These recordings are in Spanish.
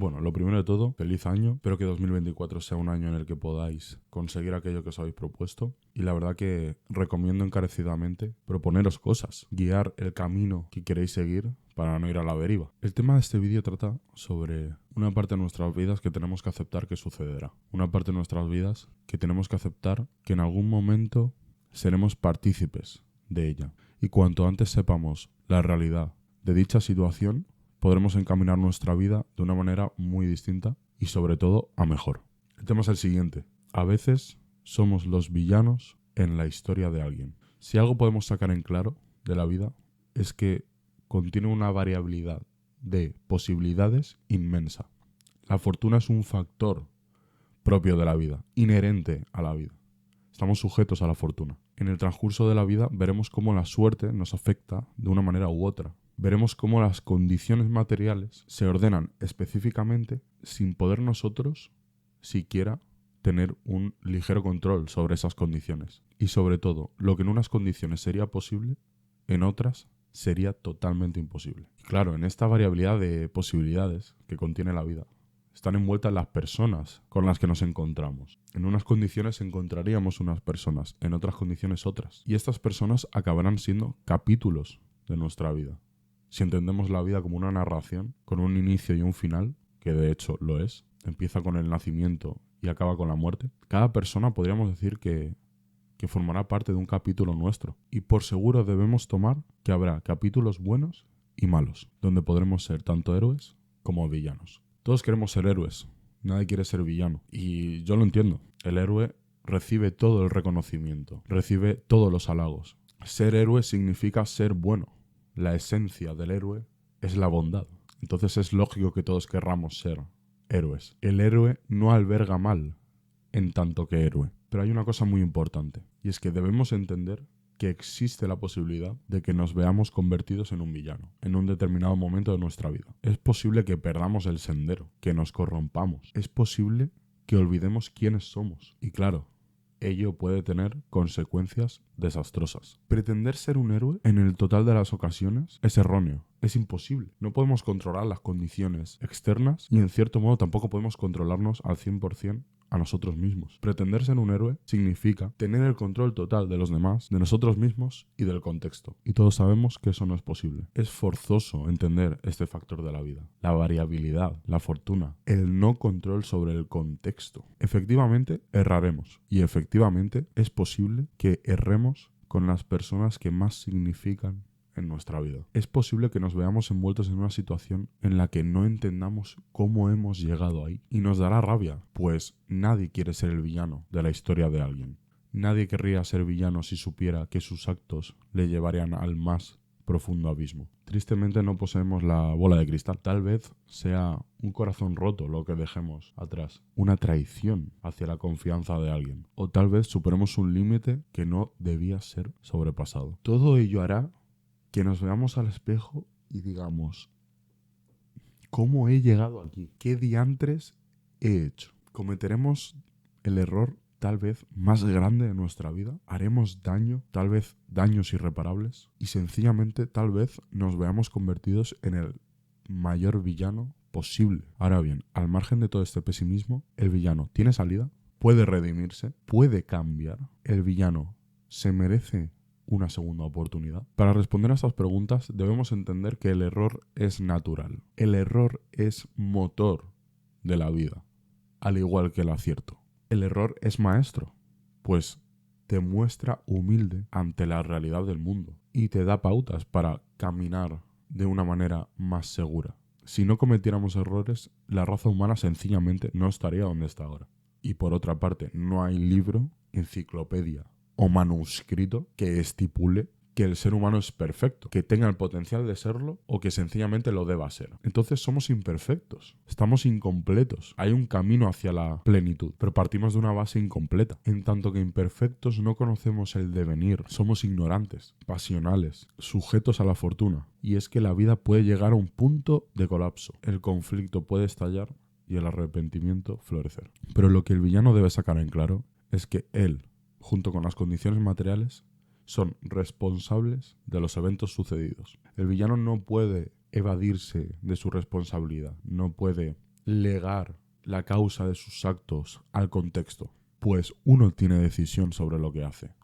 Bueno, lo primero de todo, feliz año. Espero que 2024 sea un año en el que podáis conseguir aquello que os habéis propuesto. Y la verdad que recomiendo encarecidamente proponeros cosas, guiar el camino que queréis seguir para no ir a la deriva. El tema de este vídeo trata sobre una parte de nuestras vidas que tenemos que aceptar que sucederá. Una parte de nuestras vidas que tenemos que aceptar que en algún momento seremos partícipes de ella. Y cuanto antes sepamos la realidad de dicha situación, podremos encaminar nuestra vida de una manera muy distinta y sobre todo a mejor. El tema es el siguiente. A veces somos los villanos en la historia de alguien. Si algo podemos sacar en claro de la vida es que contiene una variabilidad de posibilidades inmensa. La fortuna es un factor propio de la vida, inherente a la vida. Estamos sujetos a la fortuna. En el transcurso de la vida veremos cómo la suerte nos afecta de una manera u otra. Veremos cómo las condiciones materiales se ordenan específicamente sin poder nosotros siquiera tener un ligero control sobre esas condiciones. Y sobre todo, lo que en unas condiciones sería posible, en otras sería totalmente imposible. Y claro, en esta variabilidad de posibilidades que contiene la vida, están envueltas las personas con las que nos encontramos. En unas condiciones encontraríamos unas personas, en otras condiciones otras. Y estas personas acabarán siendo capítulos de nuestra vida. Si entendemos la vida como una narración, con un inicio y un final, que de hecho lo es, empieza con el nacimiento y acaba con la muerte, cada persona podríamos decir que formará parte de un capítulo nuestro. Y por seguro debemos tomar que habrá capítulos buenos y malos, donde podremos ser tanto héroes como villanos. Todos queremos ser héroes, nadie quiere ser villano. Y yo lo entiendo. El héroe recibe todo el reconocimiento, recibe todos los halagos. Ser héroe significa ser bueno. La esencia del héroe es la bondad. Entonces es lógico que todos querramos ser héroes. El héroe no alberga mal en tanto que héroe. Pero hay una cosa muy importante, y es que debemos entender que existe la posibilidad de que nos veamos convertidos en un villano en un determinado momento de nuestra vida. Es posible que perdamos el sendero, que nos corrompamos. Es posible que olvidemos quiénes somos. Y claro, ello puede tener consecuencias desastrosas. Pretender ser un héroe en el total de las ocasiones es erróneo. Es imposible. No podemos controlar las condiciones externas y en cierto modo tampoco podemos controlarnos al 100% a nosotros mismos. Pretender ser un héroe significa tener el control total de los demás, de nosotros mismos y del contexto. Y todos sabemos que eso no es posible. Es forzoso entender este factor de la vida. La variabilidad, la fortuna, el no control sobre el contexto. Efectivamente, erraremos. Y efectivamente es posible que erremos con las personas que más significan en nuestra vida. Es posible que nos veamos envueltos en una situación en la que no entendamos cómo hemos llegado ahí. Y nos dará rabia, pues nadie quiere ser el villano de la historia de alguien. Nadie querría ser villano si supiera que sus actos le llevarían al más profundo abismo. Tristemente no poseemos la bola de cristal. Tal vez sea un corazón roto lo que dejemos atrás. Una traición hacia la confianza de alguien. O tal vez superemos un límite que no debía ser sobrepasado. Todo ello hará que nos veamos al espejo y digamos, ¿cómo he llegado aquí? ¿Qué diantres he hecho? Cometeremos el error tal vez más grande de nuestra vida. Haremos daño, tal vez daños irreparables. Y sencillamente tal vez nos veamos convertidos en el mayor villano posible. Ahora bien, al margen de todo este pesimismo, el villano tiene salida, puede redimirse, puede cambiar. El villano se merece una segunda oportunidad. Para responder a estas preguntas debemos entender que el error es natural. El error es motor de la vida, al igual que el acierto. El error es maestro, pues te muestra humilde ante la realidad del mundo y te da pautas para caminar de una manera más segura. Si no cometiéramos errores, la raza humana sencillamente no estaría donde está ahora. Y por otra parte, no hay libro, enciclopedia o manuscrito que estipule que el ser humano es perfecto, que tenga el potencial de serlo o que sencillamente lo deba ser. Entonces somos imperfectos, estamos incompletos. Hay un camino hacia la plenitud, pero partimos de una base incompleta. En tanto que imperfectos no conocemos el devenir, somos ignorantes, pasionales, sujetos a la fortuna. Y es que la vida puede llegar a un punto de colapso. El conflicto puede estallar y el arrepentimiento florecer. Pero lo que el villano debe sacar en claro es que él, junto con las condiciones materiales, son responsables de los eventos sucedidos. El villano no puede evadirse de su responsabilidad, no puede legar la causa de sus actos al contexto, pues uno tiene decisión sobre lo que hace.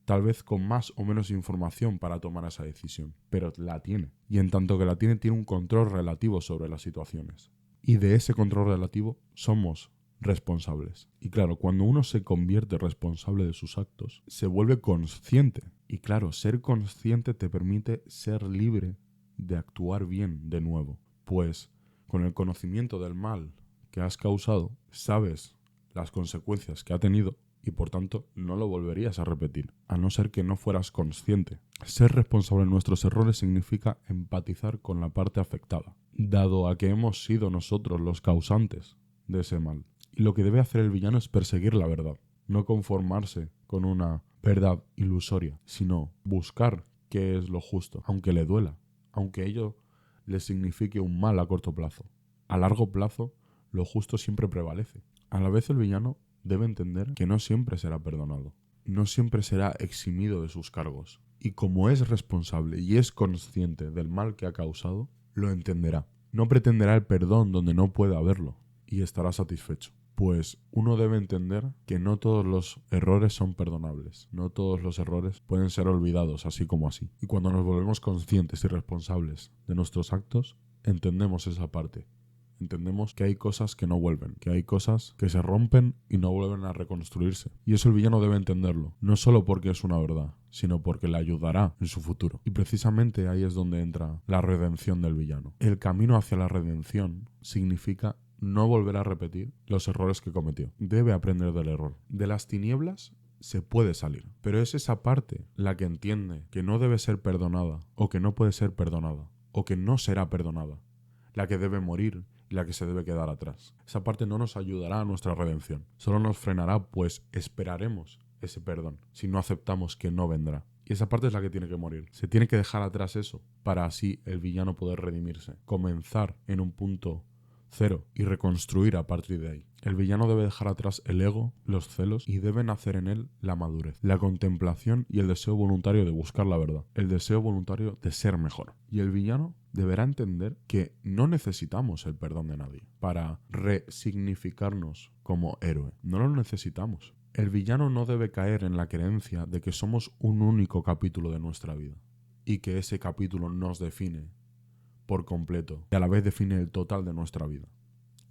Tal vez con más o menos información para tomar esa decisión, pero la tiene. Y en tanto que la tiene, tiene un control relativo sobre las situaciones. Y de ese control relativo somos responsables. Y claro, cuando uno se convierte responsable de sus actos, se vuelve consciente. Y claro, ser consciente te permite ser libre de actuar bien de nuevo. Pues con el conocimiento del mal que has causado, sabes las consecuencias que ha tenido y por tanto no lo volverías a repetir, a no ser que no fueras consciente. Ser responsable de nuestros errores significa empatizar con la parte afectada, dado a que hemos sido nosotros los causantes de ese mal. Y lo que debe hacer el villano es perseguir la verdad, no conformarse con una verdad ilusoria, sino buscar qué es lo justo, aunque le duela, aunque ello le signifique un mal a corto plazo. A largo plazo, lo justo siempre prevalece. A la vez el villano debe entender que no siempre será perdonado, no siempre será eximido de sus cargos. Y como es responsable y es consciente del mal que ha causado, lo entenderá. No pretenderá el perdón donde no pueda haberlo y estará satisfecho. Pues uno debe entender que no todos los errores son perdonables, no todos los errores pueden ser olvidados así como así. Y cuando nos volvemos conscientes y responsables de nuestros actos, entendemos esa parte. Entendemos que hay cosas que no vuelven, que hay cosas que se rompen y no vuelven a reconstruirse. Y eso el villano debe entenderlo, no solo porque es una verdad, sino porque le ayudará en su futuro. Y precisamente ahí es donde entra la redención del villano. El camino hacia la redención significa no volver a repetir los errores que cometió. Debe aprender del error. De las tinieblas se puede salir, pero es esa parte la que entiende que no debe ser perdonada, o que no puede ser perdonada, o que no será perdonada, la que debe morir y la que se debe quedar atrás. Esa parte no nos ayudará a nuestra redención, solo nos frenará, pues esperaremos ese perdón si no aceptamos que no vendrá. Y esa parte es la que tiene que morir. Se tiene que dejar atrás eso para así el villano poder redimirse, comenzar en un punto cero y reconstruir a partir de ahí. El villano debe dejar atrás el ego, los celos y debe nacer en él la madurez, la contemplación y el deseo voluntario de buscar la verdad, el deseo voluntario de ser mejor. Y el villano deberá entender que no necesitamos el perdón de nadie para resignificarnos como héroe. No lo necesitamos. El villano no debe caer en la creencia de que somos un único capítulo de nuestra vida y que ese capítulo nos define por completo y a la vez define el total de nuestra vida.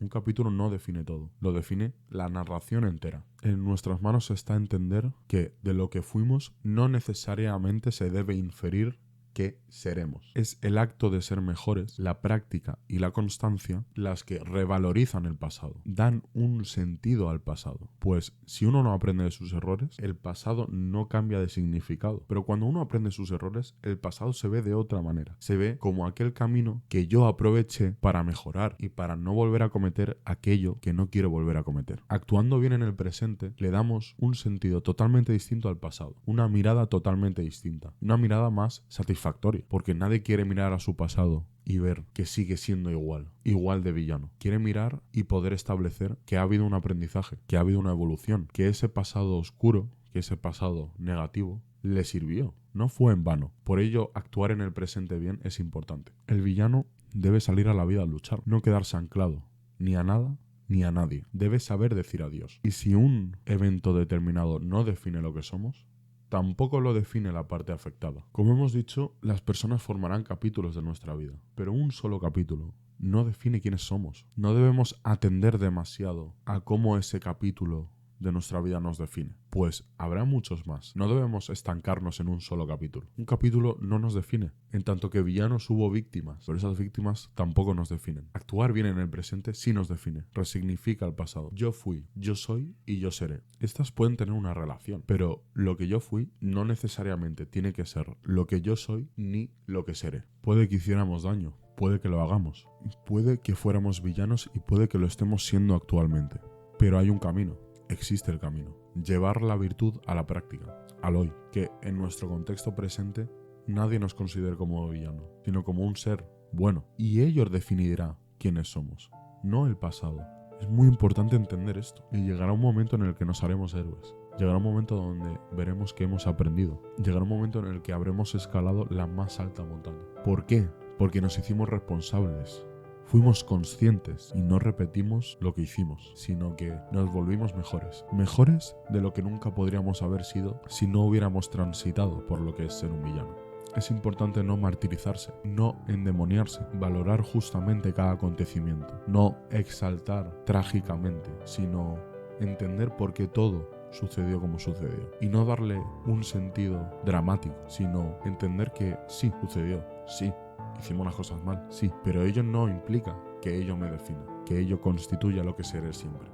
Un capítulo no define todo, lo define la narración entera. En nuestras manos está entender que de lo que fuimos no necesariamente se debe inferir que seremos. Es el acto de ser mejores, la práctica y la constancia las que revalorizan el pasado, dan un sentido al pasado. Pues si uno no aprende de sus errores, el pasado no cambia de significado. Pero cuando uno aprende sus errores, el pasado se ve de otra manera. Se ve como aquel camino que yo aproveché para mejorar y para no volver a cometer aquello que no quiero volver a cometer. Actuando bien en el presente, le damos un sentido totalmente distinto al pasado, una mirada totalmente distinta, una mirada más satisfactoria, porque nadie quiere mirar a su pasado y ver que sigue siendo igual de villano. Quiere mirar y poder establecer que ha habido un aprendizaje, que ha habido una evolución, que ese pasado oscuro, que ese pasado negativo, le sirvió. No fue en vano. Por ello, actuar en el presente bien es importante. El villano debe salir a la vida a luchar, no quedarse anclado ni a nada ni a nadie. Debe saber decir adiós. Y si un evento determinado no define lo que somos, tampoco lo define la parte afectada. Como hemos dicho, las personas formarán capítulos de nuestra vida, pero un solo capítulo no define quiénes somos. No debemos atender demasiado a cómo ese capítulo de nuestra vida nos define, pues habrá muchos más. No debemos estancarnos en un solo capítulo. Un capítulo no nos define, en tanto que villanos hubo víctimas, pero esas víctimas tampoco nos definen. Actuar bien en el presente sí nos define, resignifica el pasado. Yo fui, yo soy y yo seré. Estas pueden tener una relación, pero lo que yo fui no necesariamente tiene que ser lo que yo soy ni lo que seré. Puede que hiciéramos daño, puede que lo hagamos, puede que fuéramos villanos y puede que lo estemos siendo actualmente, pero hay un camino. Existe el camino. Llevar la virtud a la práctica, al hoy, que en nuestro contexto presente nadie nos considere como villano, sino como un ser bueno. Y ello definirá quiénes somos, no el pasado. Es muy importante entender esto. Y llegará un momento en el que nos haremos héroes. Llegará un momento donde veremos que hemos aprendido. Llegará un momento en el que habremos escalado la más alta montaña. ¿Por qué? Porque nos hicimos responsables. fuimos conscientes y no repetimos lo que hicimos, sino que nos volvimos mejores. Mejores de lo que nunca podríamos haber sido si no hubiéramos transitado por lo que es ser un villano. Es importante no martirizarse, no endemoniarse, valorar justamente cada acontecimiento, no exaltar trágicamente, sino entender por qué todo sucedió como sucedió y no darle un sentido dramático, sino entender que sí, sucedió, sí, hicimos las cosas mal, sí, pero ello no implica que ello me defina, que ello constituya lo que seré siempre.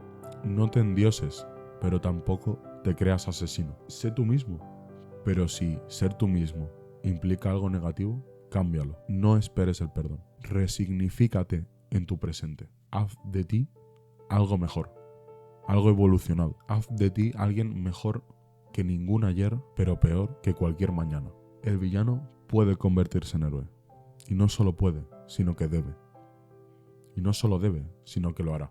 No te endioses, pero tampoco te creas asesino. Sé tú mismo, pero si ser tú mismo implica algo negativo, cámbialo. No esperes el perdón. Resignifícate en tu presente. Haz de ti algo mejor, algo evolucionado. Haz de ti alguien mejor que ningún ayer, pero peor que cualquier mañana. El villano puede convertirse en héroe. Y no solo puede, sino que debe. Y no solo debe, sino que lo hará.